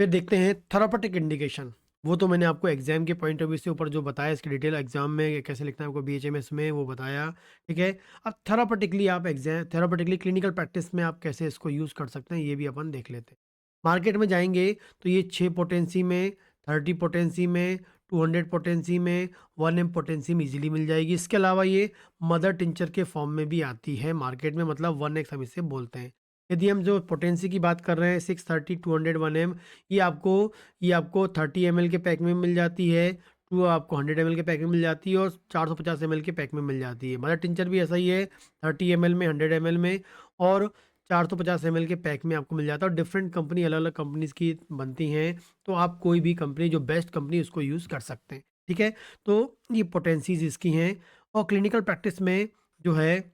फिर देखते हैं थेरापेटिक इंडिकेशन। वो तो मैंने आपको एग्जाम के पॉइंट ऑफ व्यू से ऊपर जो बताया, इसकी डिटेल एग्जाम में कैसे लिखना है आपको बीएचएमएस में वो बताया, ठीक है। अब थेरापेटिकली आप एग्जाम थेरापेटिकली क्लिनिकल प्रैक्टिस में आप कैसे इसको यूज़ कर सकते हैं ये भी अपन देख लेते हैं। मार्केट में जाएंगे तो ये 6 पोटेंसी में, 30 पोटेंसी में, 200 पोटेंसी में, 1 एम पोटेंसी में इजीली मिल जाएगी। इसके अलावा ये मदर टिंचर के फॉर्म में भी आती है मार्केट में, मतलब 1x हम इसे बोलते हैं। यदि हम जो पोटेंसी की बात कर रहे हैं 630, 200, 1 एम, ये आपको ये आपको 30 ml के पैक में मिल जाती है, टू आपको 100 ml के पैक में मिल जाती है और 450 ml के पैक में मिल जाती है। मदर टिंचर भी ऐसा ही है, 30 ml में, 100 ml में और 450 ml के पैक में आपको मिल जाता है। और डिफरेंट कंपनी, अलग अलग कंपनीज़ की बनती हैं, तो आप कोई भी कंपनी जो बेस्ट कंपनी उसको यूज़ कर सकते हैं, ठीक है। तो ये पोटेंसीज़ इसकी हैं। और क्लिनिकल प्रैक्टिस में जो है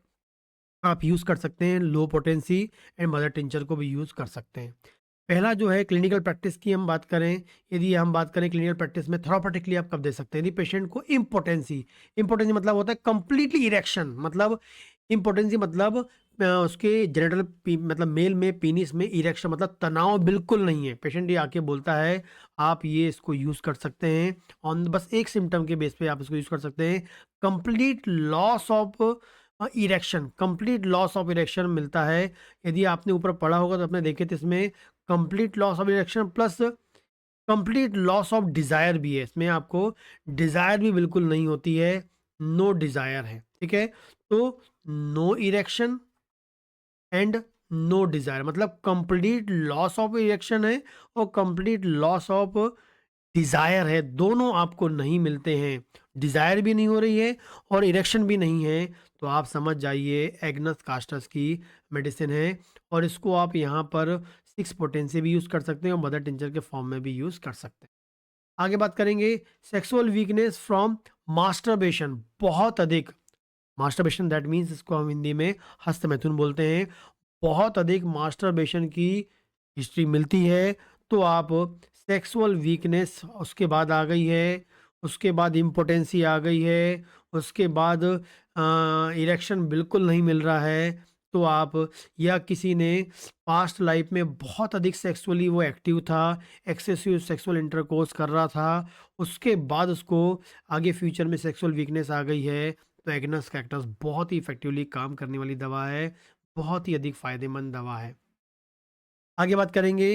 आप यूज़ कर सकते हैं लो पोटेंसी एंड मदर टिंचर को भी यूज़ कर सकते हैं। पहला जो है क्लिनिकल प्रैक्टिस की हम बात करें, यदि हम बात करें क्लिनिकल प्रैक्टिस में थेरापेटिकली आप कब दे सकते हैं? यदि पेशेंट को इम्पोटेंसी, इम्पोटेंसी मतलब होता है कंप्लीटली इरेक्शन, मतलब इम्पोटेंसी मतलब उसके जेनिटल मतलब मेल में पीनिस में इरेक्शन, मतलब तनाव बिल्कुल नहीं है। पेशेंट ये आके बोलता है, आप ये इसको यूज़ कर सकते हैं। ऑन बस एक सिम्टम के बेस पे आप इसको यूज़ कर सकते हैं। Complete loss of erection, complete loss of erection मिलता है। यदि आपने ऊपर पढ़ा होगा तो आपने देखे थे इसमें complete loss of erection plus complete loss of desire भी है। इसमें आपको डिज़ायर भी बिल्कुल नहीं होती है, नो डिज़ायर है, ठीक है। तो no erection and no desire, मतलब कंप्लीट लॉस ऑफ इरेक्शन है और कंप्लीट लॉस ऑफ डिज़ायर है, दोनों आपको नहीं मिलते हैं। डिज़ायर भी नहीं हो रही है और इरेक्शन भी नहीं है, तो आप समझ जाइए एग्नस कास्टस की मेडिसिन है। और इसको आप यहाँ पर 6 पोटेंसी भी यूज़ कर सकते हैं और मदर टिंचर के फॉर्म में भी यूज़ कर सकते हैं। आगे बात करेंगे सेक्सुअल वीकनेस फ्रॉम मास्टरबेशन, बहुत अधिक मास्टरबेशन, दैट मीन्स इसको हम हिंदी में हस्तमैथुन बोलते हैं। बहुत अधिक मास्टरबेशन की हिस्ट्री मिलती है, तो आप सेक्सुअल वीकनेस उसके बाद आ गई है, उसके बाद इम्पोटेंसी आ गई है, उसके बाद इरेक्शन बिल्कुल नहीं मिल रहा है, तो आप, या किसी ने पास्ट लाइफ में बहुत अधिक सेक्सुअली वो एक्टिव था, एक्सेसिव सेक्सुअल इंटरकोर्स कर रहा था, उसके बाद उसको आगे फ्यूचर में सेक्सुअल वीकनेस आ गई है, तो एग्नस कैक्टस बहुत ही इफेक्टिवली काम करने वाली दवा है, बहुत ही अधिक फायदेमंद दवा है। आगे बात करेंगे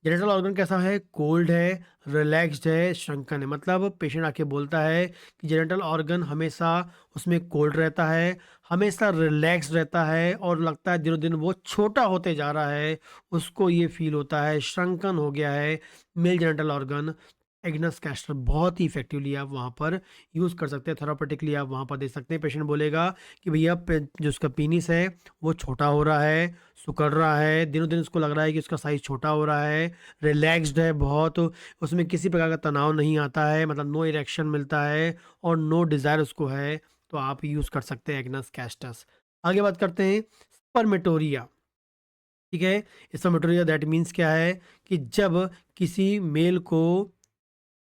जेनिटल ऑर्गन कैसा है, कोल्ड है, रिलैक्स्ड है, श्रंकन है, मतलब पेशेंट आके बोलता है कि जेनिटल ऑर्गन हमेशा उसमें कोल्ड रहता है, हमेशा रिलैक्स्ड रहता है और लगता है दिनों दिन वो छोटा होते जा रहा है, उसको ये फील होता है श्रंकन हो गया है mail genital organ. Agnus castor बहुत ही इफेक्टिवली आप वहाँ पर यूज़ कर सकते हैं, थेरापेटिकली आप वहाँ पर दे सकते हैं। पेशेंट बोलेगा कि भैया जो उसका पीनिस है वो छोटा हो रहा है, सिकुड़ रहा है, दिनों दिन उसको लग रहा है कि उसका साइज़ छोटा हो रहा है, रिलैक्स्ड है बहुत, उसमें किसी प्रकार का तनाव नहीं आता है, मतलब नो इरेक्शन मिलता है और नो डिज़ायर उसको है, तो आप यूज़ कर सकते हैं एग्नस कैस्टस। आगे बात करते हैं स्पर्मेटोरिया, ठीक है। स्पर्मेटोरिया दैट मीन्स क्या है कि जब किसी मेल को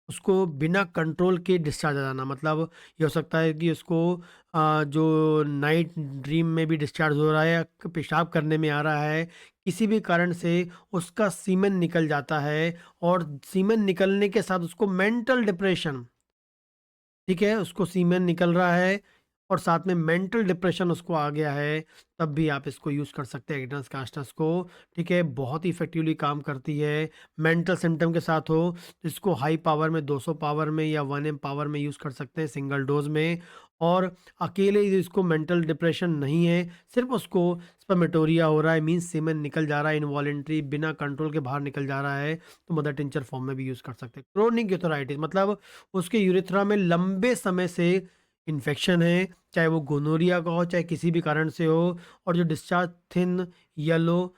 उसको बिना कंट्रोल के डिस्चार्ज आ जाना, मतलब ये हो सकता है कि उसको जो नाइट ड्रीम में भी डिस्चार्ज हो रहा है या पेशाब करने में आ रहा है, किसी भी कारण से उसका सीमेन निकल जाता है और सीमेन निकलने के साथ उसको मेंटल डिप्रेशन, ठीक है, उसको सीमेन निकल रहा है और साथ में मेंटल डिप्रेशन उसको आ गया है, तब भी आप इसको यूज़ कर सकते हैं एग्नेस कास्टस को, ठीक है। बहुत ही इफेक्टिवली काम करती है, मेंटल सिम्टम के साथ हो तो इसको हाई पावर में 200 पावर में या 1 एम पावर में यूज़ कर सकते हैं सिंगल डोज में। और अकेले ही इसको मेंटल डिप्रेशन नहीं है, सिर्फ उसको स्पर्मेटोरिया हो रहा है, मीन्स सीमेन निकल जा रहा है इनवॉलेंट्री, बिना कंट्रोल के बाहर निकल जा रहा है, तो मदर टिंचर फॉर्म में भी यूज़ कर सकते हैं। क्रोनिक यूथराइटिस मतलब उसके यूरेथ्रा में लंबे समय से इन्फेक्शन है, चाहे वो गोनोरिया का हो, चाहे किसी भी कारण से हो, और जो डिस्चार्ज थिन येलो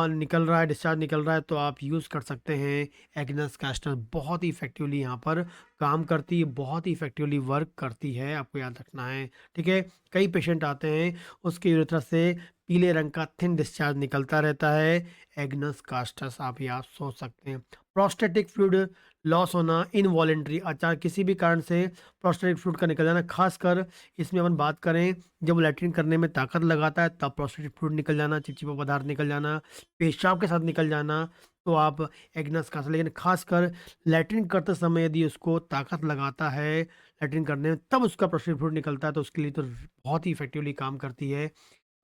निकल रहा है, डिस्चार्ज निकल रहा है, तो आप यूज़ कर सकते हैं एग्नेस कैस्टर। बहुत ही इफेक्टिवली यहाँ पर काम करती है, बहुत ही इफेक्टिवली वर्क करती है, आपको याद रखना है, ठीक है। कई पेशेंट आते हैं उसके यूरेथ्रा से पीले रंग का थिन डिस्चार्ज निकलता रहता है, एग्नस कास्टस आप ये आप सोच सकते हैं। प्रोस्टेटिक फ्लूइड लॉस होना इनवॉलेंटरी, अचानक किसी भी कारण से प्रोस्टेटिक फ्लूइड का निकल जाना, खासकर इसमें अपन बात करें जब लैट्रिन करने में ताकत लगाता है तब प्रोस्टेटिक फ्लूइड निकल जाना, चिपचिपा पदार्थ निकल जाना, पेशाब के साथ निकल जाना, तो आप एग्नस कास्टस। लेकिन खासकर लैट्रिन करते समय यदि उसको ताकत लगाता है लैट्रिन करने में तब उसका प्रोस्टेटिक फ्लूइड निकलता है, तो उसके लिए तो बहुत ही इफेक्टिवली काम करती है,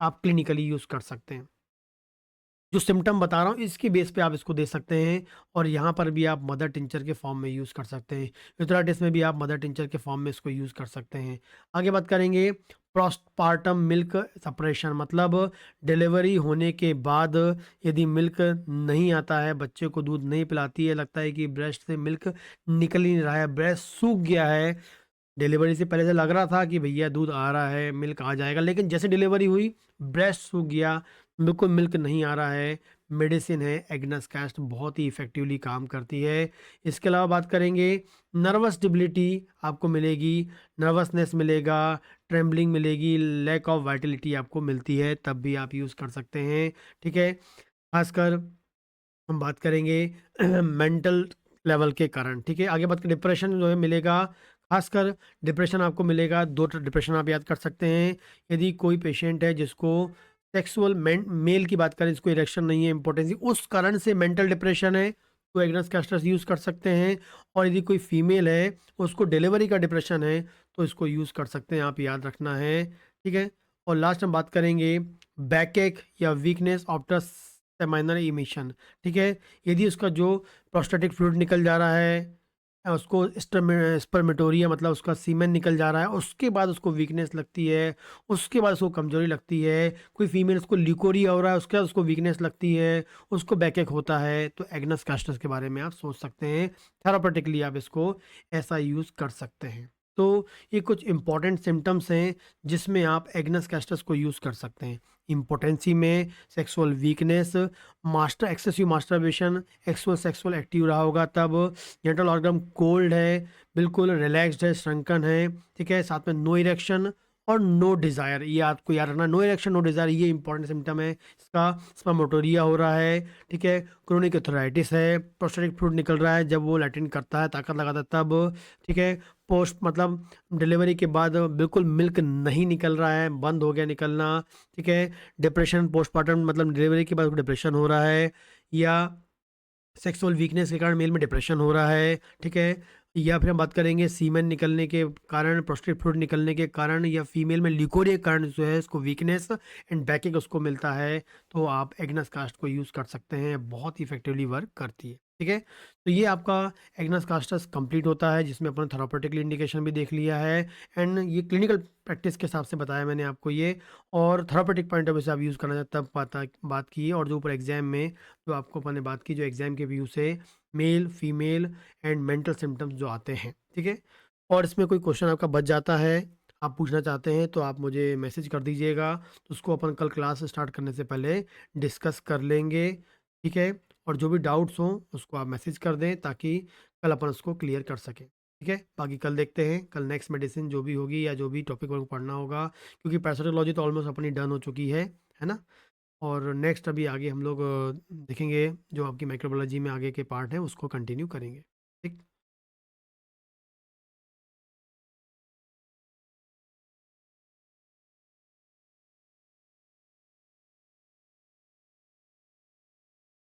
आप क्लिनिकली यूज़ कर सकते हैं। जो सिम्पटम बता रहा हूँ इसके बेस पे आप इसको दे सकते हैं, और यहाँ पर भी आप मदर टिंचर के फॉर्म में यूज़ कर सकते हैं। यूट्राइटिस में भी आप मदर टिंचर के फॉर्म में इसको यूज़ कर सकते हैं। आगे बात करेंगे पोस्टपार्टम मिल्क सेपरेशन, मतलब डिलीवरी होने के बाद यदि मिल्क नहीं आता है, बच्चे को दूध नहीं पिलाती है, लगता है कि ब्रेस्ट से मिल्क निकल ही नहीं रहा है, ब्रेस्ट सूख गया है। डिलीवरी से पहले से लग रहा था कि भैया दूध आ रहा है, मिल्क आ जाएगा, लेकिन जैसे डिलीवरी हुई ब्रेस्ट सूख गया, बिल्कुल मिल्क नहीं आ रहा है। मेडिसिन है एग्नस कास्ट, बहुत ही इफ़ेक्टिवली काम करती है। इसके अलावा बात करेंगे नर्वस स्टेबिलिटी आपको मिलेगी, नर्वसनेस मिलेगा, ट्रेम्बलिंग मिलेगी, लैक ऑफ वाइटलिटी आपको मिलती है, तब भी आप यूज़ कर सकते हैं। ठीक है, खासकर हम बात करेंगे मेंटल लेवल के कारण। ठीक है, आगे बात करें डिप्रेशन जो है मिलेगा, खासकर डिप्रेशन आपको मिलेगा। दो डिप्रेशन आप याद कर सकते हैं। यदि कोई पेशेंट है जिसको सेक्सुअल मेल की बात करें, जिसको इरेक्शन नहीं है, इम्पोर्टेंसी उस कारण से मेंटल डिप्रेशन है, तो एग्नस कैस्टर्स यूज़ कर सकते हैं। और यदि कोई फीमेल है उसको डिलीवरी का डिप्रेशन है तो इसको यूज़ कर सकते हैं, आप याद रखना है। ठीक है, और लास्ट हम बात करेंगे बैकएक या वीकनेस आफ्टर सेमाइनल इमिशन। ठीक है, यदि उसका जो प्रोस्टेटिक फ्लूइड निकल जा रहा है, उसको स्पर्मेटोरिया मतलब उसका सीमेन निकल जा रहा है, उसके बाद उसको वीकनेस लगती है, उसके बाद उसको कमजोरी लगती है। कोई फीमेल उसको ल्यूकोरिया हो रहा है, उसके बाद उसको वीकनेस लगती है, उसको बैकएक होता है, तो एग्नस कास्टस के बारे में आप सोच सकते हैं। थेरापेटिकली आप इसको ऐसा यूज़ कर सकते हैं। तो ये कुछ इंपॉर्टेंट सिम्टम्स हैं जिसमें आप एग्नस कास्टस को यूज़ कर सकते हैं। इम्पोटेंसी में sexual weakness, excessive masturbation, sexual active रहा होगा तब, जेनिटल ऑर्गन कोल्ड है, बिल्कुल रिलैक्स्ड है, श्रंकन है। ठीक है, साथ में नो इरेक्शन और नो डिज़ायर, ये आपको याद रखना, नो इरेक्शन नो डिज़ायर ये इंपॉर्टेंट सिम्टम है इसका। स्पर्मेटोरिया हो रहा है, ठीक है, क्रोनिक यूथराइटिस है, प्रोस्टेटिक फ्लूइड निकल रहा है जब वो लैट्रिन करता है, ताकत लगाता है तब। ठीक है, पोस्ट मतलब डिलीवरी के बाद बिल्कुल मिल्क नहीं निकल रहा है, बंद हो गया निकलना। ठीक है, डिप्रेशन पोस्टपार्टम मतलब डिलीवरी के बाद डिप्रेशन हो रहा है, या सेक्सुअल वीकनेस के कारण मेल में डिप्रेशन हो रहा है। ठीक है, या फिर हम बात करेंगे सीमेन निकलने के कारण, प्रोस्टेट फ्लूइड निकलने के कारण, या फीमेल में लिकोरिया के कारण जो है इसको वीकनेस एंड बैकिंग उसको मिलता है, तो आप एग्नस कास्ट को यूज़ कर सकते हैं, बहुत इफेक्टिवली वर्क करती है। ठीक है, तो ये आपका एग्नस कास्टस कंप्लीट होता है, जिसमें अपन थेरापेटिकल इंडिकेशन भी देख लिया है, एंड ये क्लिनिकल प्रैक्टिस के हिसाब से बताया मैंने आपको ये, और थेरापेटिक पॉइंट ऑफ व्यू से आप यूज़ करना चाहते तब बात की, और जो ऊपर एग्जाम में जो आपको अपन ने बात की, जो एग्जाम के व्यू से male female and mental symptoms जो आते हैं। ठीक है, और इसमें कोई क्वेश्चन आपका बच जाता है, आप पूछना चाहते हैं, तो आप मुझे मैसेज कर दीजिएगा, तो उसको अपन कल क्लास स्टार्ट करने से पहले डिस्कस कर लेंगे। ठीक है, और जो भी डाउट्स हों उसको आप मैसेज कर दें ताकि कल अपन उसको क्लियर कर सकें। ठीक है, बाकी कल देखते हैं, कल नेक्स्ट मेडिसिन जो भी होगी या जो भी टॉपिक को पढ़ना होगा, क्योंकि पैथोलॉजी तो ऑलमोस्ट अपनी डन हो चुकी है ना। और नेक्स्ट अभी आगे हम लोग देखेंगे जो आपकी माइक्रोबायोलॉजी में आगे के पार्ट हैं उसको कंटिन्यू करेंगे। ठीक।